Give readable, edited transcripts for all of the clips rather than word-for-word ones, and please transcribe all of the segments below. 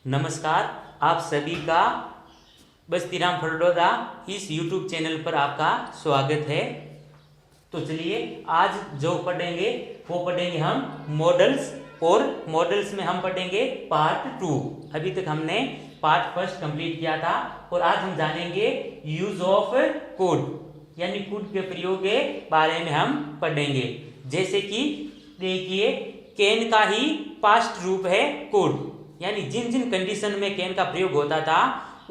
नमस्कार, आप सभी का बस्तीराम फरडोदा इस YouTube चैनल पर आपका स्वागत है। तो चलिए आज जो पढ़ेंगे वो पढ़ेंगे हम मॉडल्स, और मॉडल्स में हम पढ़ेंगे पार्ट 2। अभी तक हमने पार्ट फर्स्ट कंप्लीट किया था और आज हम जानेंगे यूज ऑफ कोड, यानी कोड के प्रयोग के बारे में हम पढ़ेंगे। जैसे कि देखिए, कैन का ही पास्ट रूप है कोड, यानी जिन जिन कंडीशन में कैन का प्रयोग होता था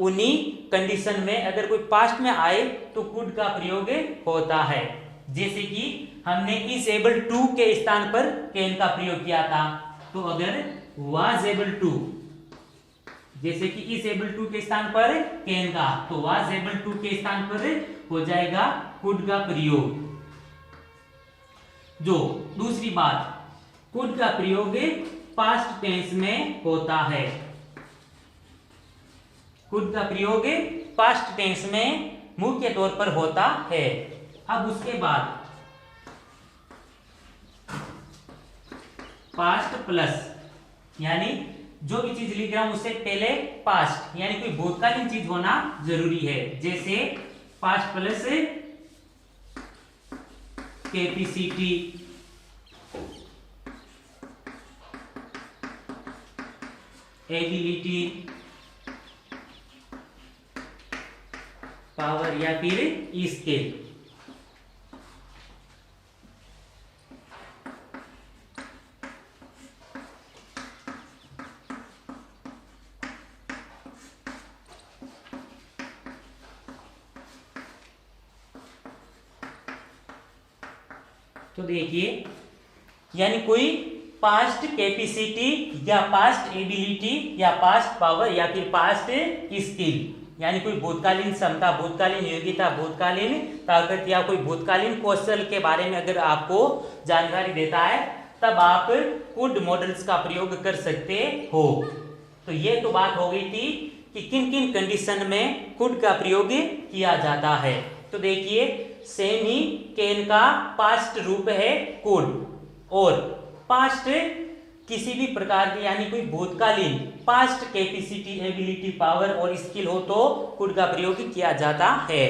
उन्हीं कंडीशन में अगर कोई पास्ट में आए तो कुड का प्रयोग होता है। जैसे कि हमने इज एबल टू के स्थान पर कैन का प्रयोग किया था, तो अगर वाज एबल टू, जैसे कि इज एबल टू के स्थान पर कैन का, तो वाज एबल टू के स्थान पर हो जाएगा कुड का प्रयोग। जो दूसरी बात, कुड का प्रयोग पास्ट टेंस में होता है। कुड का प्रयोग पास्ट टेंस में मुख्य तौर पर होता है। अब उसके बाद पास्ट प्लस, यानी जो भी चीज लिख रहा हूं उससे पहले पास्ट यानी कोई भूतकालीन चीज होना जरूरी है। जैसे past plus capacity, ability, power या फिर स्किल। तो देखिए, यानी कोई पास्ट कैपेसिटी या पास्ट एबिलिटी या पास्ट पावर या फिर पास्ट स्किल, यानी कोई भूतकालीन क्षमता, भूतकालीन योग्यता, भूतकालीन ताकत या कोई भूतकालीन कौशल के बारे में अगर आपको जानकारी देता है तब आप कुड मॉडल्स का प्रयोग कर सकते हो। तो ये तो बात हो गई थी कि किन किन कंडीशन में कुड का प्रयोग किया जाता है। तो देखिए, सेम ही कैन का पास्ट रूप है कुड, और पास्ट किसी भी प्रकार की यानी कोई भूतकालीन पास्ट कैपेसिटी, एबिलिटी, पावर और स्किल हो तो कुड का प्रयोग किया जाता है।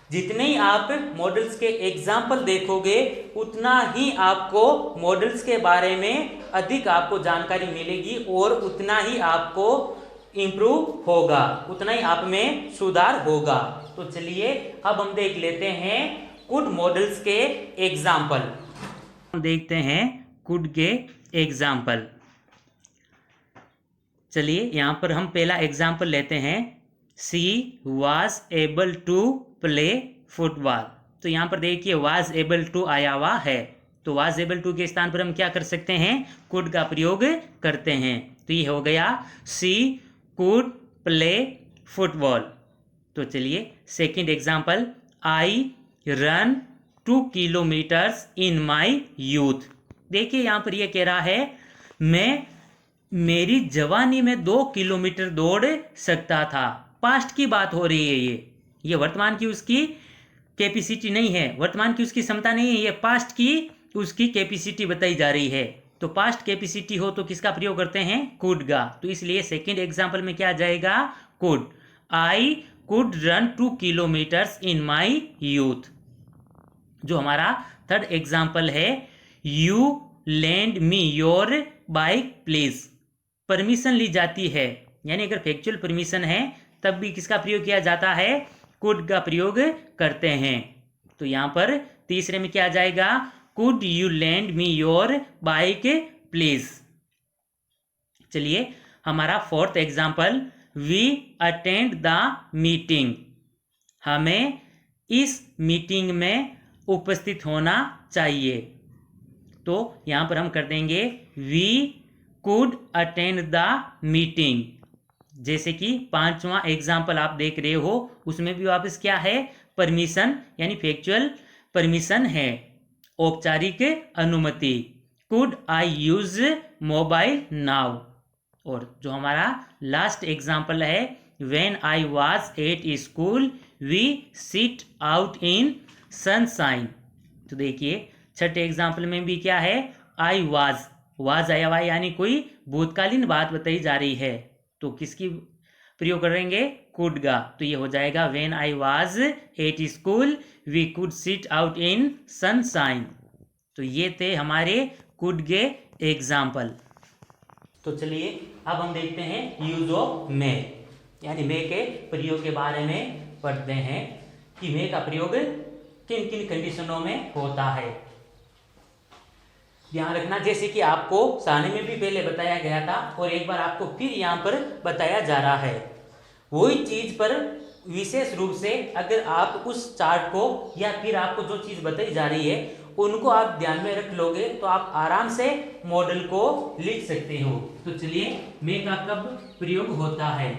जितने ही आप मॉडल्स के एग्जाम्पल देखोगे उतना ही आपको मॉडल्स के बारे में अधिक आपको जानकारी मिलेगी और उतना ही आपको इंप्रूव होगा, उतना ही आप में सुधार होगा। तो चलिए अब हम देख लेते हैं कुड मॉडल्स के एग्जाम्पल। हम देखते हैं कुड के एग्जाम्पल। चलिए यहां पर हम पहला एग्जाम्पल लेते हैं, she was able to play football. तो यहां पर देखिए वाज एबल टू आया हुआ है, तो वाज एबल टू के स्थान पर हम क्या कर सकते हैं, कुड का प्रयोग करते हैं। तो ये हो गया सी कुड प्ले फुटबॉल। तो चलिए second example, I run 2 kilometres in my youth. देखिए यहां पर यह कह रहा है मैं मेरी जवानी में 2 किलोमीटर दौड़ सकता था। पास्ट की बात हो रही है, ये वर्तमान की उसकी कैपेसिटी नहीं है, वर्तमान की उसकी क्षमता नहीं है, ये पास्ट की उसकी कैपेसिटी बताई जा रही है। तो पास्ट कैपेसिटी हो तो किसका प्रयोग करते हैं, कुड का। तो इसलिए सेकंड एग्जाम्पल में क्या आ जाएगा, could. I could run 2 kilometres in my youth. जो हमारा थर्ड एग्जाम्पल है, you lend me your bike please. Permission ली जाती है, यानी अगर फैक्चुअल परमिशन है तब भी किसका प्रयोग किया जाता है, कुड का प्रयोग करते हैं। तो यहां पर तीसरे में क्या आ जाएगा, could you lend me your bike please. चलिए हमारा fourth example, we attend the meeting. हमें इस मीटिंग में उपस्थित होना चाहिए। तो यहां पर हम कर देंगे we could attend the meeting. जैसे कि पांचवा एग्जाम्पल आप देख रहे हो उसमें भी वापस क्या है, परमिशन, यानी फैक्चुअल परमिशन है, औपचारिक अनुमति। Could I use mobile now. और जो हमारा लास्ट एग्जाम्पल है, when I was at school we sit out in sunshine. तो देखिए छठे एग्जाम्पल में भी क्या है, आई वाज आया हुआ यानी कोई भूतकालीन बात बताई जा रही है। तो किसकी प्रयोग करेंगे? कुड का। तो ये हो जाएगा when I was at school we could sit out in sunshine. तो ये थे हमारे कुड के एग्जाम्पल। तो चलिए अब हम देखते हैं यूज ऑफ मे, यानी मे के प्रयोग के बारे में पढ़ते हैं कि मे का प्रयोग किन किन कंडीशनों में होता है। ध्यान रखना, जैसे कि आपको सारणी में भी पहले बताया गया था और एक बार आपको फिर यहाँ पर बताया जा रहा है, वही चीज पर विशेष रूप से अगर आप उस चार्ट को या फिर आपको जो चीज बताई जा रही है उनको आप ध्यान में रख लोगे तो आप आराम से मॉडल को लिख सकते हो। तो चलिए मे का कब प्रयोग होता है।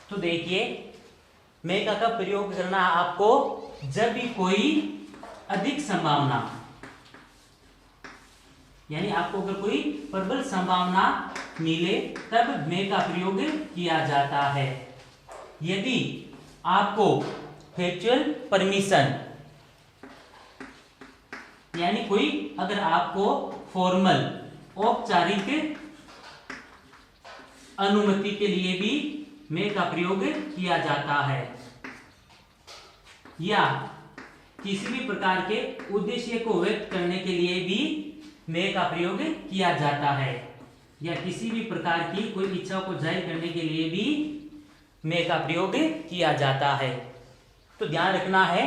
तो देखिए मे का कब प्रयोग करना है आपको, जब भी कोई अधिक संभावना, यानी आपको अगर कोई प्रबल संभावना मिले तब मे का प्रयोग किया जाता है। यदि आपको फैक्चुअल परमिशन, यानी कोई अगर आपको फॉर्मल औपचारिक अनुमति के लिए भी मे का प्रयोग किया जाता है, या किसी भी प्रकार के उद्देश्य को व्यक्त करने के लिए भी मे का प्रयोग किया जाता है, या किसी भी प्रकार की कोई इच्छा को जाहिर करने के लिए भी मे का प्रयोग किया जाता है। तो ध्यान रखना है,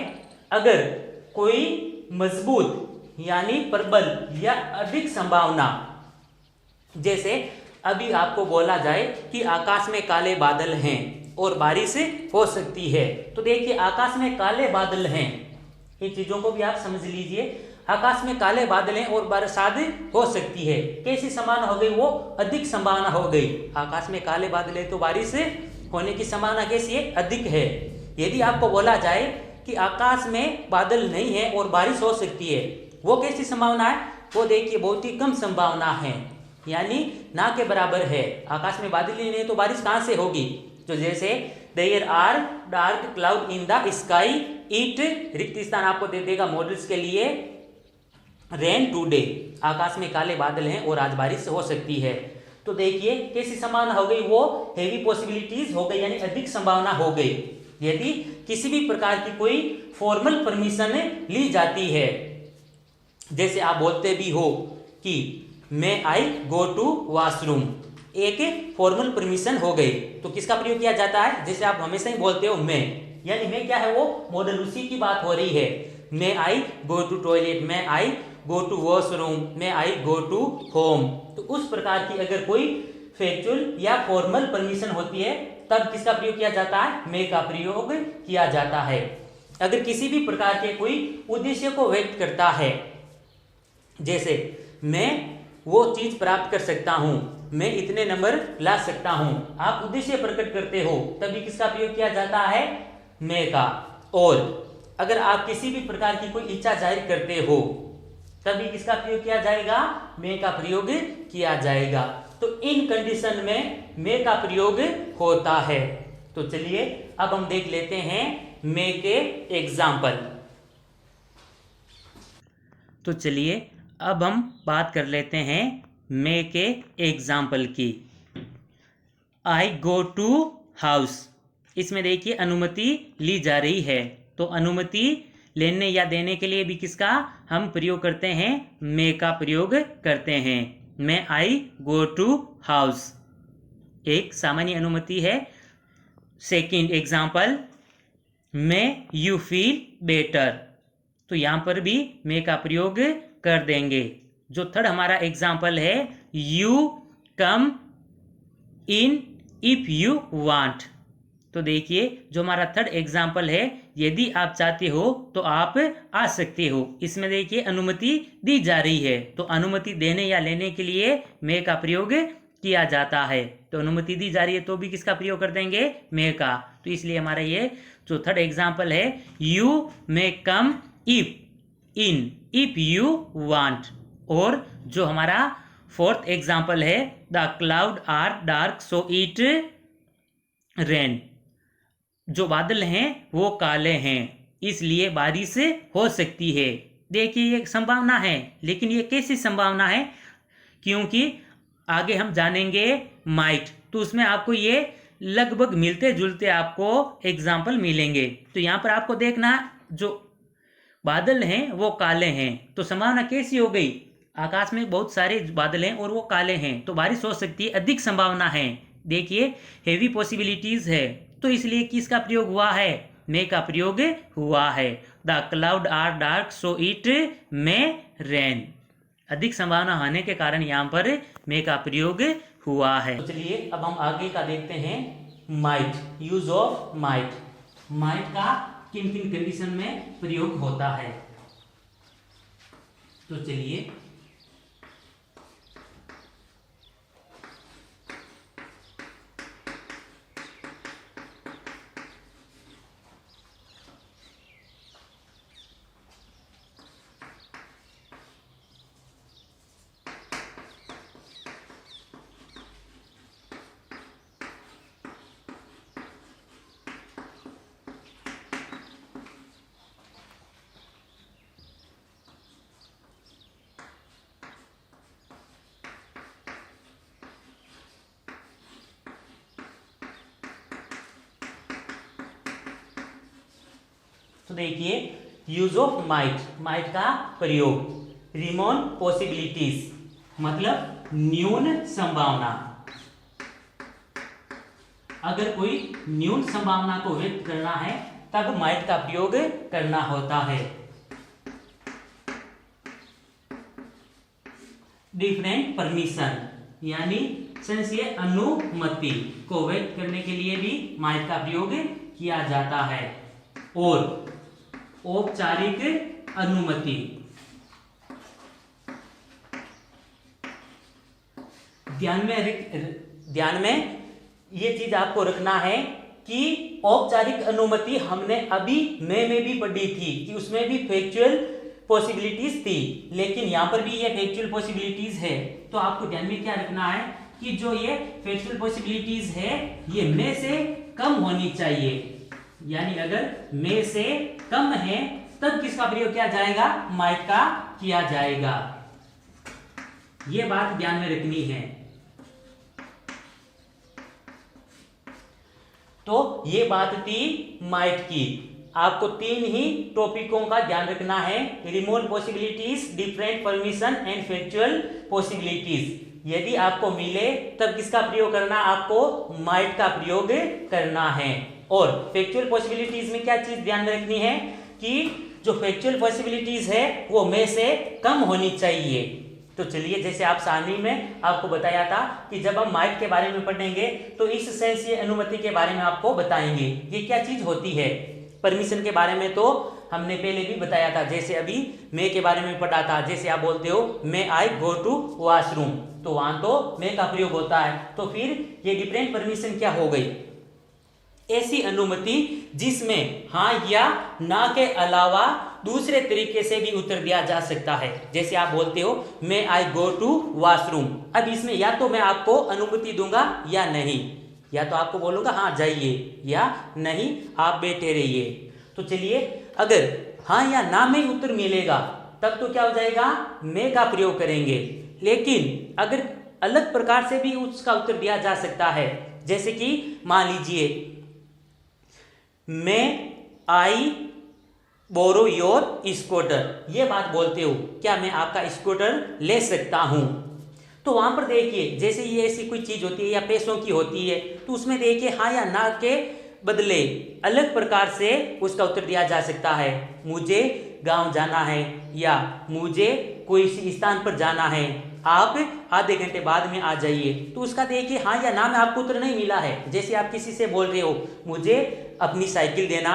अगर कोई मजबूत यानी प्रबल या अधिक संभावना, जैसे अभी आपको बोला जाए कि आकाश में काले बादल हैं और बारिश हो सकती है, तो देखिए आकाश में काले बादल हैं, इन चीजों को भी आप समझ लीजिए। आकाश में काले बादल हैं और बरसात हो सकती है, कैसी संभावना हो गई? वो अधिक संभावना हो गई। आकाश में काले बादल है तो बारिश होने की संभावना कैसी है? अधिक है। यदि आपको बोला जाए कि आकाश में बादल नहीं है और बारिश हो सकती है, वो कैसी संभावना है? वो देखिए बहुत ही कम संभावना है, यानी ना के बराबर है। आकाश में बादल ही नहीं तो बारिश कहां से होगी? तो जैसे there are dark cloud in the sky, it रिक्त स्थान आपको दे देगा मॉडल्स के लिए, रेन टुडे, आकाश में काले बादल हैं और आज बारिश हो सकती है। तो देखिए कैसी संभावना हो गई? वो हेवी पॉसिबिलिटीज हो गई, यानी अधिक संभावना हो गई। यदि किसी भी प्रकार की कोई फॉर्मल परमिशन ली जाती है, जैसे आप बोलते भी हो कि मे आई गो टू वॉशरूम, एक फॉर्मल परमिशन हो गई, तो किसका प्रयोग किया जाता है? जैसे आप हमेशा ही बोलते हो मे, यानी मे क्या है? वो मॉडल उसी की बात हो रही है। May I go to toilet, may I go to washroom, may I go to home. तो उस प्रकार की अगर कोई फैक्चुअल या फॉर्मल परमिशन होती है तब किसका प्रयोग किया जाता है? मे का प्रयोग किया जाता है। अगर किसी भी प्रकार के कोई उद्देश्य को व्यक्त करता है, जैसे मैं वो चीज प्राप्त कर सकता हूं, मैं इतने नंबर ला सकता हूं, आप उद्देश्य प्रकट करते हो तभी किसका प्रयोग किया जाता है? मे का। और अगर आप किसी भी प्रकार की कोई इच्छा जाहिर करते हो तभी किसका प्रयोग किया जाएगा? मे का प्रयोग किया जाएगा। तो इन कंडीशन में मे का प्रयोग होता है। तो चलिए अब हम देख लेते हैं मे के एग्जाम्पल। तो चलिए अब हम बात कर लेते हैं मे के एग्जाम्पल की। आई गो टू हाउस, इसमें देखिए अनुमति ली जा रही है, तो अनुमति लेने या देने के लिए भी किसका हम प्रयोग करते हैं? मे का प्रयोग करते हैं। मे आई गो टू हाउस एक सामान्य अनुमति है। Second example, may you feel better, तो यहां पर भी मे का प्रयोग कर देंगे। जो थर्ड हमारा एग्जाम्पल है, you come in if you want, तो देखिए जो हमारा थर्ड एग्जाम्पल है, यदि आप चाहते हो तो आप आ सकते हो, इसमें देखिए अनुमति दी जा रही है। तो अनुमति देने या लेने के लिए मे का प्रयोग किया जाता है। तो अनुमति दी जा रही है तो भी किसका प्रयोग कर देंगे, मे का। तो इसलिए हमारा ये जो थर्ड एग्जाम्पल है, you may come if you want. और जो हमारा फोर्थ एग्जाम्पल है, the cloud are dark so it rain. जो बादल हैं वो काले हैं, इसलिए बारिश हो सकती है। देखिए ये संभावना है, लेकिन ये कैसी संभावना है, क्योंकि आगे हम जानेंगे माइट, तो उसमें आपको ये लगभग मिलते जुलते आपको एग्जाम्पल मिलेंगे। तो यहाँ पर आपको देखना, जो बादल हैं वो काले हैं, तो संभावना कैसी हो गई, आकाश में बहुत सारे बादल हैं और वो काले हैं, तो बारिश हो सकती है, अधिक संभावना है। देखिए हेवी पॉसिबिलिटीज है, तो इसलिए किसका प्रयोग हुआ है, मे का प्रयोग हुआ है। The cloud are dark so it may rain. अधिक संभावना होने के कारण यहाँ पर मे का प्रयोग हुआ है। तो चलिए अब हम आगे का देखते हैं, might, use of might. Might का किन किन कंडीशन में प्रयोग होता है, तो चलिए तो देखिए यूज ऑफ माइट, माइट का प्रयोग, रिमोन पॉसिबिलिटीज मतलब न्यून संभावना। अगर कोई न्यून संभावना को व्यक्त करना है तब माइट का प्रयोग करना होता है। डिफरेंट परमिशन यानी संशय अनुमति को व्यक्त करने के लिए भी माइट का प्रयोग किया जाता है। और औपचारिक अनुमति, ध्यान में ये चीज आपको रखना है कि औपचारिक अनुमति हमने अभी में भी पढ़ी थी कि उसमें भी फैक्चुअल पॉसिबिलिटीज थी, लेकिन यहां पर भी ये फैक्चुअल पॉसिबिलिटीज है। तो आपको ध्यान में क्या रखना है कि जो ये फैक्चुअल पॉसिबिलिटीज है ये में से कम होनी चाहिए, यानी अगर में से कम है तब किसका प्रयोग किया जाएगा, माइट का किया जाएगा। यह बात ध्यान में रखनी है। तो ये बात थी माइट की। आपको तीन ही टॉपिकों का ध्यान रखना है, remote possibilities, different permission and factual possibilities. यदि आपको मिले तब किसका प्रयोग करना, आपको माइट का प्रयोग करना है। और फैक्चुअल पॉसिबिलिटीज में क्या चीज ध्यान में रखनी है कि जो फैक्चुअल पॉसिबिलिटीज है वो में से कम होनी चाहिए। तो चलिए जैसे आप सारणी में आपको बताया था कि जब हम माइट के बारे में पढ़ेंगे तो इस संशय अनुमति के बारे में आपको बताएंगे ये क्या चीज होती है। परमिशन के बारे में तो हमने पहले भी बताया था, जैसे अभी मे के बारे में पढ़ा था। जैसे आप बोलते हो मे आई गो टू वॉशरूम, तो वहां तो मे का प्रयोग होता है। तो फिर ये डिफरेंट परमिशन क्या हो गई, ऐसी अनुमति जिसमें हाँ या ना के अलावा दूसरे तरीके से भी उत्तर दिया जा सकता है। जैसे आप बोलते हो मे आई गो टू वॉशरूम, अब इसमें या तो मैं आपको अनुमति दूंगा या नहीं, या तो आपको बोलूंगा हाँ जाइए या नहीं आप बैठे रहिए। तो चलिए अगर हाँ या ना में उत्तर मिलेगा तब तो क्या हो जाएगा, मैं का प्रयोग करेंगे। लेकिन अगर अलग प्रकार से भी उसका उत्तर दिया जा सकता है, जैसे कि मान लीजिए मैं आई बोरो योर स्कूटर, ये बात बोलते हो क्या मैं आपका स्कूटर ले सकता हूं। तो वहां पर देखिए जैसे ये ऐसी कोई चीज होती है या पैसों की होती है तो उसमें देखिए हाँ या ना के बदले अलग प्रकार से उसका उत्तर दिया जा सकता है। मुझे गांव जाना है या मुझे कोई स्थान पर जाना है, आप आधे घंटे बाद में आ जाइए। तो उसका देखिए हाँ या ना में आपको उत्तर नहीं मिला है। जैसे आप किसी से बोल रहे हो मुझे अपनी साइकिल देना,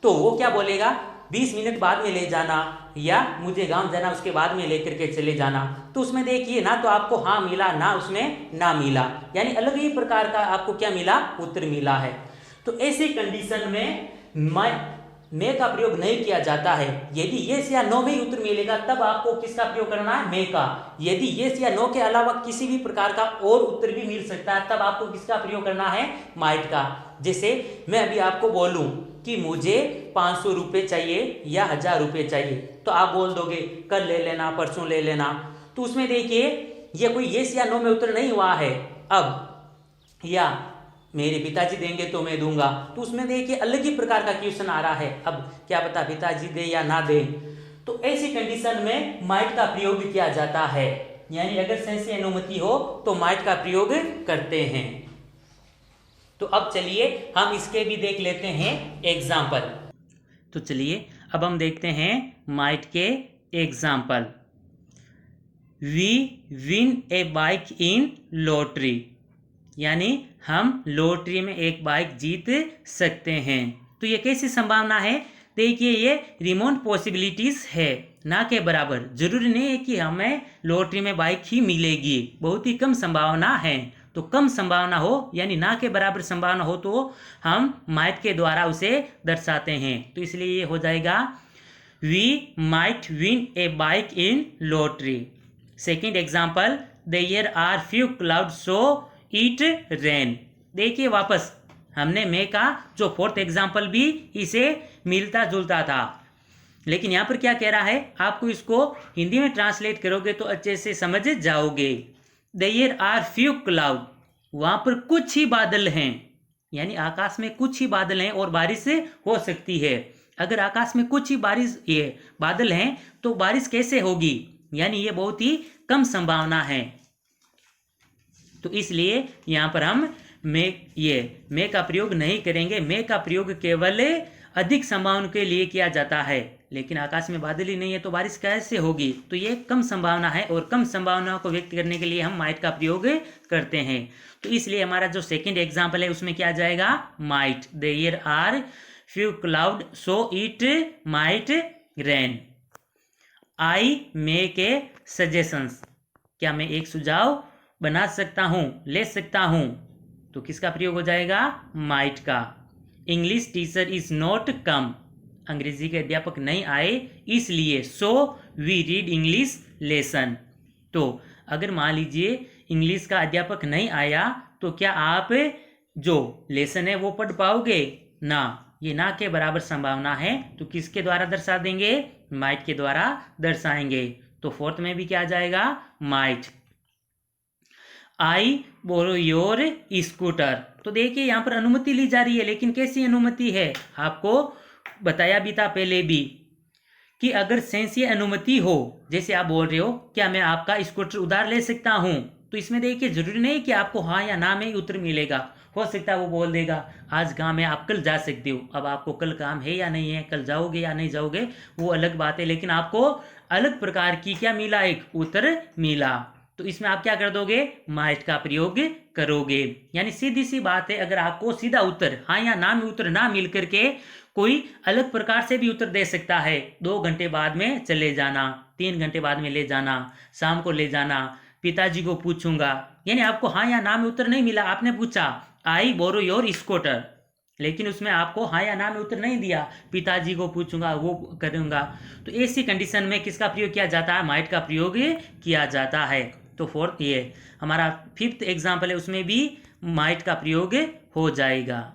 तो वो क्या बोलेगा 20 मिनट बाद में ले जाना, या मुझे गांव जाना उसके बाद में लेकर के चले जाना। तो उसमें देखिए ना तो आपको हाँ मिला, ना उसमें ना मिला, यानी अलग ही प्रकार का आपको क्या मिला, उत्तर मिला है। तो ऐसी कंडीशन में मैं का प्रयोग नहीं किया जाता है। यदि यस या नो में ही उत्तर मिलेगा तब आपको किसका प्रयोग करना है, मे का। यदि यस या नो के अलावा किसी भी प्रकार का और उत्तर भी मिल सकता है तब आपको किसका प्रयोग करना है, माइट का। जैसे मैं अभी आपको बोलूं कि मुझे 500 रुपये चाहिए या 1000 रुपये चाहिए, तो आप बोल दोगे कल ले लेना, परसों ले लेना। तो उसमें देखिए ये कोई यस या नो में उत्तर नहीं हुआ है। अब या मेरे पिताजी देंगे तो मैं दूंगा, तो उसमें देखिए अलग ही प्रकार का क्वेश्चन आ रहा है। अब क्या पता पिताजी दे या ना दे। तो ऐसी कंडीशन में माइट का प्रयोग किया जाता है, यानी अगर सेंस की अनुमति हो तो माइट का प्रयोग करते हैं। तो अब चलिए हम इसके भी देख लेते हैं एग्जाम्पल। तो चलिए अब हम देखते हैं माइट के example. We win a bike in lottery, यानी हम लॉटरी में एक बाइक जीत सकते हैं। तो ये कैसी संभावना है, देखिए ये रिमोट पॉसिबिलिटीज है, ना के बराबर। जरूरी नहीं है कि हमें लॉटरी में बाइक ही मिलेगी, बहुत ही कम संभावना है। तो कम संभावना हो यानी ना के बराबर संभावना हो तो हम माइट के द्वारा उसे दर्शाते हैं। तो इसलिए ये हो जाएगा we might win a bike in lottery. Second example, there are few cloud so it rain. देखिए वापस हमने मे का जो फोर्थ एग्जाम्पल भी इसे मिलता जुलता था, लेकिन यहाँ पर क्या कह रहा है, आपको इसको हिंदी में ट्रांसलेट करोगे तो अच्छे से समझ जाओगे। देयर आर फ्यू क्लाउड, वहाँ पर कुछ ही बादल हैं, यानी आकाश में कुछ ही बादल हैं और बारिश हो सकती है। अगर आकाश में कुछ ही बादल हैं तो बारिश कैसे होगी, यानी ये बहुत ही कम संभावना है। तो इसलिए यहाँ पर हम मे का प्रयोग नहीं करेंगे। मे का प्रयोग केवल अधिक संभावना के लिए किया जाता है, लेकिन आकाश में बादल ही नहीं है तो बारिश कैसे होगी। तो ये कम संभावना है और कम संभावना को व्यक्त करने के लिए हम माइट का प्रयोग करते हैं। तो इसलिए हमारा जो सेकंड एग्जाम्पल है उसमें क्या जाएगा, might. There are few cloud so it might rain. I make a suggestions, क्या मैं एक सुझाव बना सकता हूँ, ले सकता हूँ। तो किसका प्रयोग हो जाएगा, माइट का। English teacher is not come, अंग्रेजी के अध्यापक नहीं आए इसलिए so we read English lesson. तो अगर मान लीजिए इंग्लिश का अध्यापक नहीं आया तो क्या आप जो लेसन है वो पढ़ पाओगे ना, ये ना के बराबर संभावना है। तो किसके द्वारा दर्शा देंगे, माइट के द्वारा दर्शाएंगे। तो फोर्थ में भी क्या आ जाएगा, might. I borrow your scooter, तो देखिए यहाँ पर अनुमति ली जा रही है, लेकिन कैसी अनुमति है, आपको बताया भी था पहले भी कि अगर सेंसीय अनुमति हो, जैसे आप बोल रहे हो क्या मैं आपका स्कूटर उधार ले सकता हूँ, तो इसमें देखिए जरूरी नहीं कि आपको हाँ या ना में ही उत्तर मिलेगा। हो सकता है वो बोल देगा आज काम है, आप कल जा सकते हो। अब आपको कल काम है या नहीं है, कल जाओगे या नहीं जाओगे, वो अलग बात है, लेकिन आपको अलग प्रकार की क्या मिला, एक उत्तर मिला। तो इसमें आप क्या कर दोगे, माइट का प्रयोग करोगे। यानी सीधी सी बात है, अगर आपको सीधा उत्तर हाँ या ना में उत्तर ना मिल करके कोई अलग प्रकार से भी उत्तर दे सकता है, 2 घंटे बाद में चले जाना, 3 घंटे बाद में ले जाना, शाम को ले जाना, पिताजी को पूछूंगा, यानी आपको हाँ या ना में उत्तर नहीं मिला। आपने पूछा आई बोरो योर स्कूटर, लेकिन उसमें आपको हाँ या ना में उत्तर नहीं दिया, पिताजी को पूछूंगा, वो करूंगा। तो ऐसी कंडीशन में किसका प्रयोग किया जाता है, माइट का प्रयोग किया जाता है। तो फोर्थ ये हमारा फिफ्थ एग्जाम्पल है, उसमें भी माइट का प्रयोग हो जाएगा।